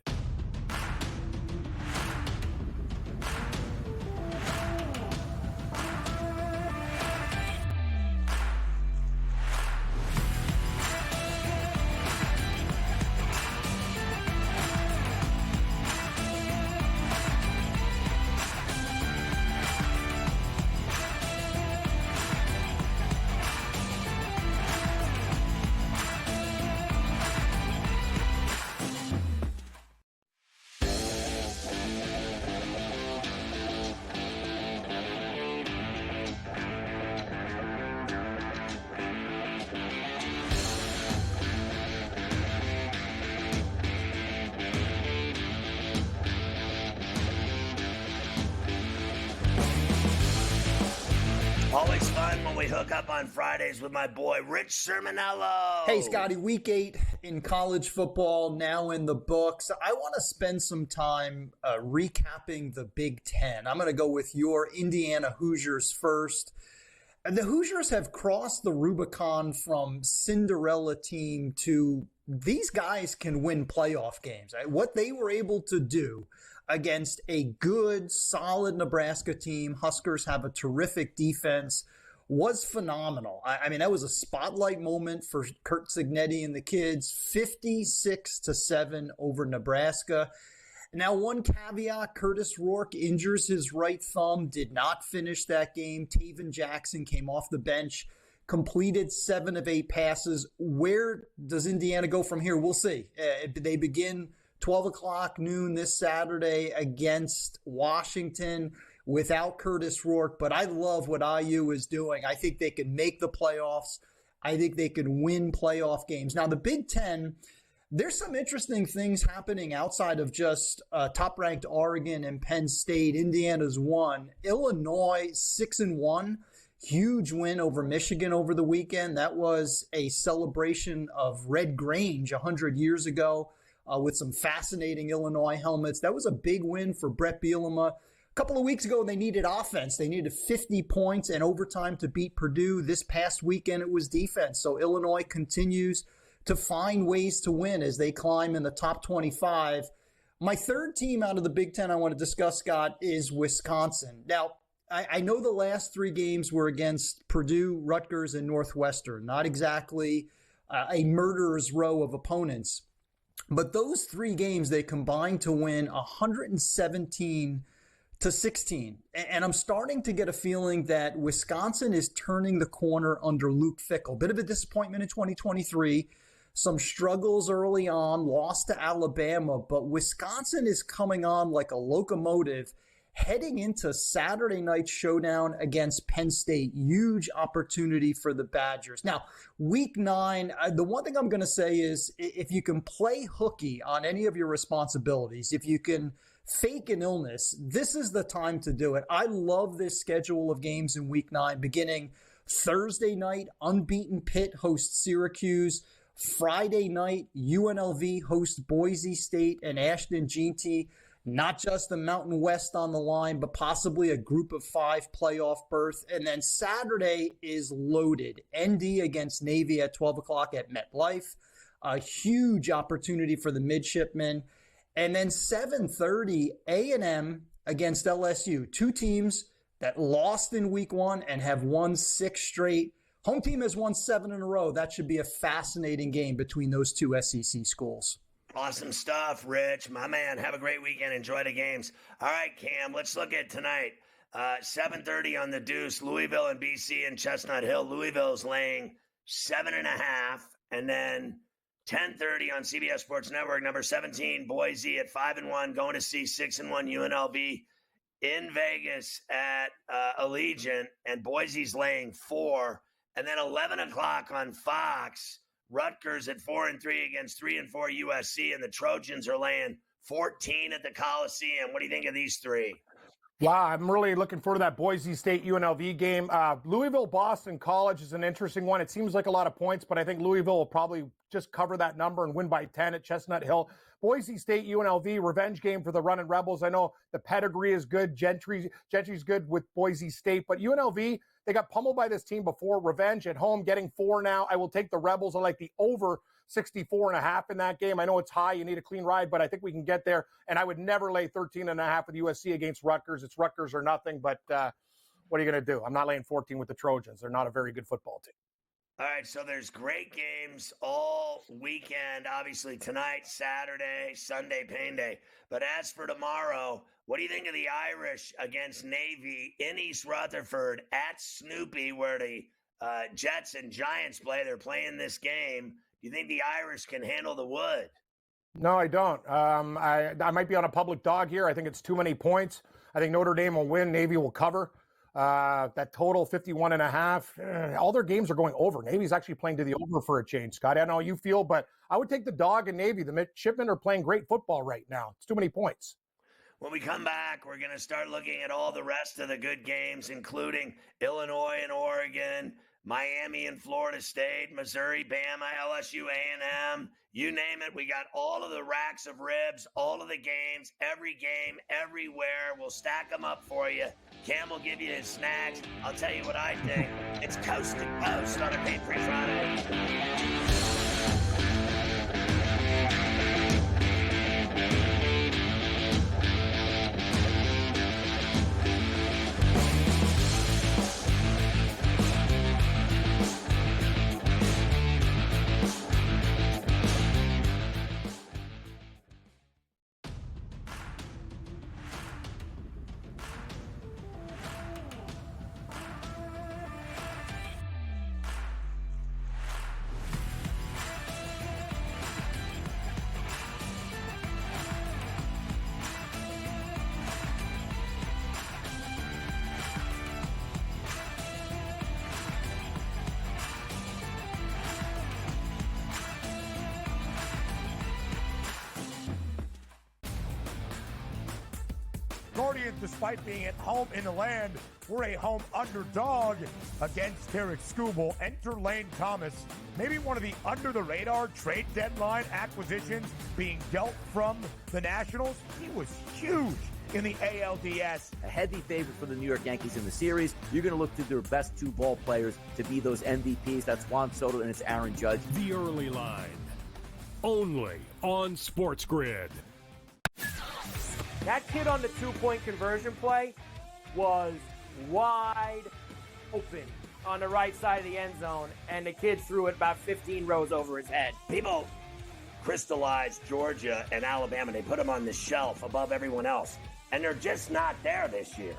Speaker 2: Always fun when we hook up on Fridays with my boy Rich Sermonello.
Speaker 16: Hey, Scotty, week 8 in college football now in the books. I want to spend some time recapping the Big Ten. I'm going to go with your Indiana Hoosiers first. The Hoosiers have crossed the Rubicon from Cinderella team to these guys can win playoff games. What they were able to do against a good, solid Nebraska team, Huskers have a terrific defense, was phenomenal. I mean, that was a spotlight moment for Kurt Cignetti and the kids, 56-7 over Nebraska. Now, one caveat, Curtis Rourke injures his right thumb, did not finish that game. Taven Jackson came off the bench, completed 7 of 8 passes. Where does Indiana go from here? We'll see. They begin 12 o'clock noon this Saturday against Washington without Curtis Rourke. But I love what IU is doing. I think they can make the playoffs. I think they can win playoff games. Now, the Big Ten, there's some interesting things happening outside of just top-ranked Oregon and Penn State. Indiana's won. Illinois, 6-1. Huge win over Michigan over the weekend. That was a celebration of Red Grange 100 years ago. With some fascinating Illinois helmets. That was a big win for Brett Bielema. A couple of weeks ago, they needed offense. They needed 50 points and overtime to beat Purdue. This past weekend, it was defense. So Illinois continues to find ways to win as they climb in the top 25. My third team out of the Big Ten I want to discuss, Scott, is Wisconsin. Now, I know the last 3 games were against Purdue, Rutgers, and Northwestern. Not exactly a murderer's row of opponents. But those 3 games, they combined to win 117-16. And I'm starting to get a feeling that Wisconsin is turning the corner under Luke Fickell. Bit of a disappointment in 2023. Some struggles early on, lost to Alabama. But Wisconsin is coming on like a locomotive heading into Saturday night showdown against Penn State. Huge opportunity for the Badgers. Now, week 9, the one thing I'm going to say is if you can play hooky on any of your responsibilities, if you can fake an illness, this is the time to do it. I love this schedule of games in week 9, beginning Thursday night, unbeaten Pitt hosts Syracuse. Friday night, UNLV hosts Boise State and Ashton Jeanty. Not just the Mountain West on the line, but possibly a group of 5 playoff berth. And then Saturday is loaded. ND against Navy at 12 o'clock at MetLife. A huge opportunity for the midshipmen. And then 7:30, A&M against LSU. 2 teams that lost in week 1 and have won 6 straight. Home team has won 7 in a row. That should be a fascinating game between those 2 SEC schools.
Speaker 2: Awesome stuff, Rich. My man, have a great weekend. Enjoy the games. All right, Cam, let's look at tonight. 7:30 on the Deuce, Louisville and BC and Chestnut Hill. Louisville's laying 7.5. And then 10:30 on CBS Sports Network, number 17, Boise at 5-1, going to see 6-1 UNLV in Vegas at Allegiant. And Boise's laying 4. And then 11 o'clock on Fox, Rutgers at 4-3 against 3-4 USC, and the Trojans are laying 14 at the Coliseum. What do you think of these 3?
Speaker 13: Wow, I'm really looking forward to that Boise State UNLV game. Louisville-Boston College is an interesting one. It seems like a lot of points, but I think Louisville will probably just cover that number and win by 10 at Chestnut Hill. Boise State UNLV, revenge game for the Runnin' Rebels. I know the pedigree is good. Gentry's good with Boise State, but UNLV, they got pummeled by this team before. Revenge at home, getting 4 now. I will take the Rebels. I like the over 64.5 in that game. I know it's high. You need a clean ride, but I think we can get there. And I would never lay 13.5 with USC against Rutgers. It's Rutgers or nothing, but what are you going to do? I'm not laying 14 with the Trojans. They're not a very good football team.
Speaker 2: All right, so there's great games all weekend. Obviously tonight, Saturday, Sunday, pain day. But as for tomorrow, what do you think of the Irish against Navy in East Rutherford at Snoopy, where the Jets and Giants play? They're playing this game. Do you think the Irish can handle the wood?
Speaker 13: No, I don't. I might be on a public dog here. I think it's too many points. I think Notre Dame will win. Navy will cover. That total 51.5. All their games are going over. Navy's actually playing to the over for a change, Scott. I don't know how you feel, but I would take the dog in Navy. The midshipmen are playing great football right now. It's too many points.
Speaker 2: When we come back, we're going to start looking at all the rest of the good games, including Illinois and Oregon, Miami and Florida State, Missouri, Bama, LSU, A&M, you name it. We got all of the racks of ribs, all of the games, every game, everywhere. We'll stack them up for you. Cam will give you his snacks. I'll tell you what I think. It's Coast to Coast on a Pain-Free Friday.
Speaker 17: Guardians, despite being at home in the land, were a home underdog against Tarek Skubal. Enter Lane Thomas, maybe one of the under-the-radar trade deadline acquisitions being dealt from the Nationals. He was huge in the ALDS.
Speaker 7: A heavy favorite for the New York Yankees in the series. You're going to look to their best 2 ball players to be those MVPs. That's Juan Soto and it's Aaron Judge.
Speaker 10: The early line, only on SportsGrid.
Speaker 18: That kid on the 2-point conversion play was wide open on the right side of the end zone, and the kid threw it about 15 rows over his head.
Speaker 2: People crystallized Georgia and Alabama. They put them on the shelf above everyone else, and they're just not there this year.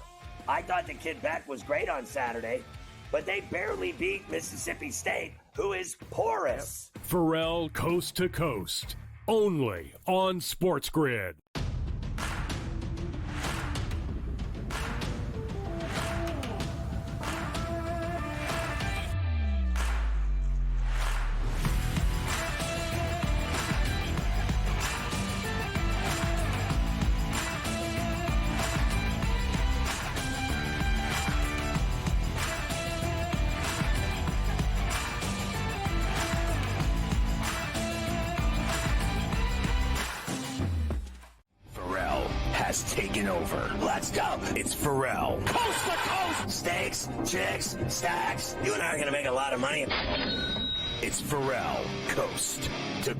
Speaker 2: I thought the kid Beck was great on Saturday, but they barely beat Mississippi State, who is porous.
Speaker 10: Ferrall Coast to Coast, only on SportsGrid.
Speaker 1: Taken over. Let's go. It's Ferrall. Coast to coast. Steaks, chicks, stacks. You and I are going to make a lot of money. It's Ferrall Coast to